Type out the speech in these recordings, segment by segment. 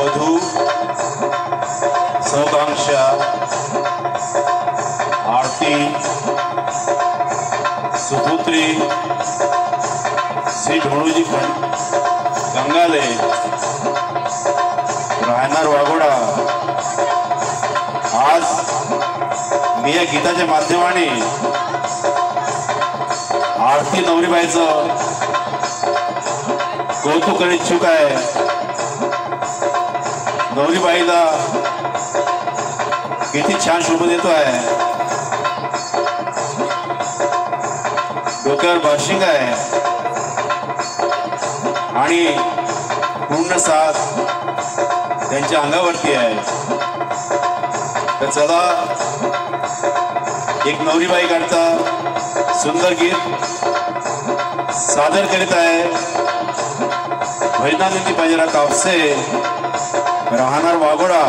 वधू सौकांक्षा आरती सुपुत्री श्री ढोळूजी गंगाले राहणार वाघोडा आज मी या गीताच्या माध्यमाने आरती नवरीबाईचं कौतुक करणे इच्छुक आहे। नवरीबाईला किती छान शोभा देतो आहे। डोक्यावर बाशिंग आहे आणि पूर्ण साथ त्यांच्या अंगावरती आहे। तर चला एक नवरीबाई करता सुंदर गीत सादर करीत आहे भजनानंदी पंजरा कापसे राहणार वाघोडा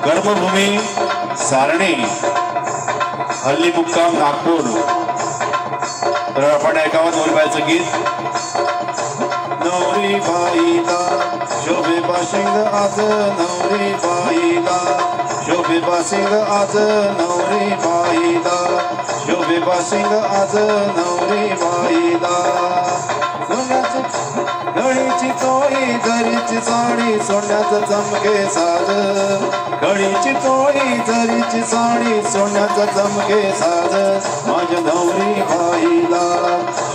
कर्मभूमी सारणी हल्ली मुक्काम नागपूर। तर आपण ऐकावं नवरीबाईचं गीत। नवरीबाईला शोभे बाशिंग आज नवरीबाईला शोभे बाशिंग आज नवरीबाईला शोभे बाशिंग आज नवरीबाईला घडीची चोळी जरीची साडी सोन्याचं चमके साज घडीची चोळी जरीची साडी सोन्याचं चमके साज माझ्या नवरीबाईला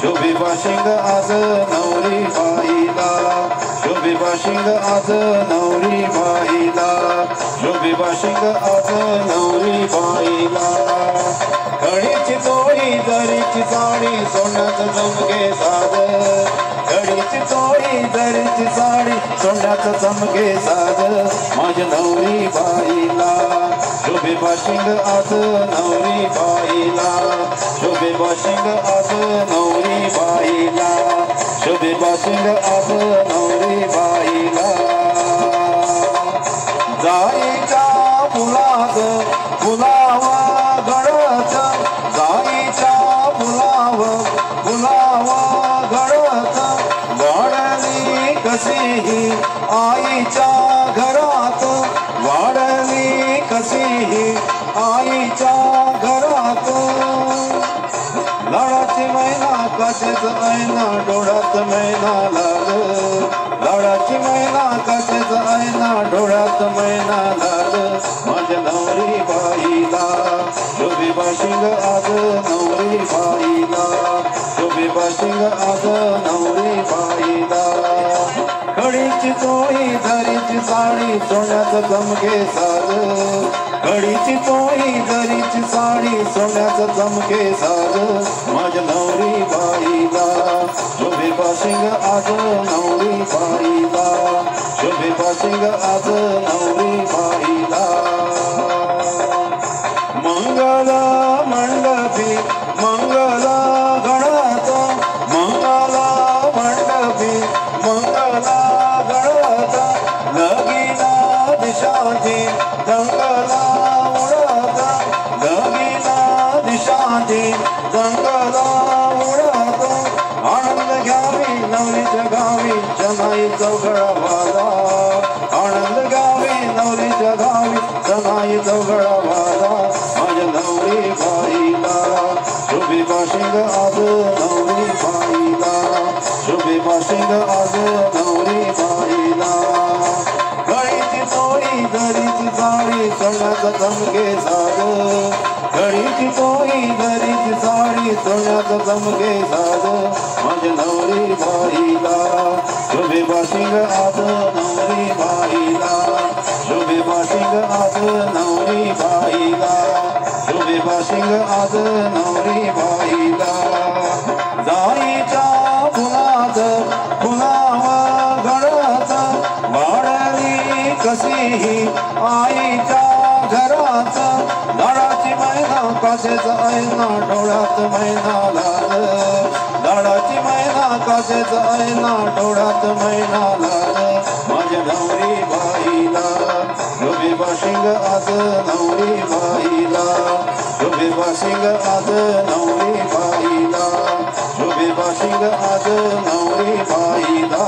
शोभे बाशिंग आज नवरीबाईला शोभे बाशिंग आज नवरीबाईला शोभे बाशिंग आज नवरीबाईला घडीची चोळी जरीची साडी सोन्याचं चमके साज घडीची चोळी जरीची साडी सोन्याचं चमके साज माझ्या नवरीबाईला शोभे बाशिंग आज नवरीबाईला शोभे बाशिंग आज नवरीबाईला शोभे बाशिंग आज नवरीबाईला जाईच्या फुलात फुलावा गळत जाईच्या फुलावा गळत वाढली कशीही आईच्या घरात वाढली कशीही आईच्या घरात लाडाची मैना कसेच ऐना डोळ्यात मैना लाग लाडाची मैना कसेच ऐना डोळ्यात मैना लाग माझ्या नवरीबाईला शोभे बाशिंग आज नवरीबाईला शोभे बाशिंग आज नवरीबाईला घडीची चोळी जरीची साडी सोन्याचं चमके साज घडीची चोळी जरीची साडी सोन्याचं चमके साज माझ्या नवरीबाईला शोभे बाशिंग आज नवरीबाईला शोभे बाशिंग आज नवरीबाईला मंगल मंडपी मंगल गणात मंगल मंडपी मंगल गणात लगीना दिशाची दंगला उडत लगीना दिशाची दंगला उडत आनंद घ्यावी नवरीच्या गावी जनाई चौघडा वाला आनंद घ्यावी नवरीच्या गावी जनाई चौघडा वाला माझ्या नवरीबाईला शोभे बाशिंग आज नवरीबाईला शोभे बाशिंग आज नवरीबाईला घडीची चोळी जरीची साडी सोन्याचं चमके साज घडीची चोळी जरीची साडी सोन्याचं चमके साज माझ्या नवरीबाईला शोभे बाशिंग आज नवरीबाईला शोभे बाशिंग आज नवरीबाईला शोभे बाशिंग आज नवरीबाईला जाईच्या फुलात फुलावा गळत वाढली कशीही आईच्या घरात लाडाची मैना कसेच ऐना डोळ्यात मैना लाग लाडाची मैना कसेच ऐना डोळ्यात मैना लाग माझ्या नवरीबाईला शोभे बाशिंग आज नवरीबाईला शोभे बाशिंग आज नवरीबाईला शोभे बाशिंग आज नवरीबाईला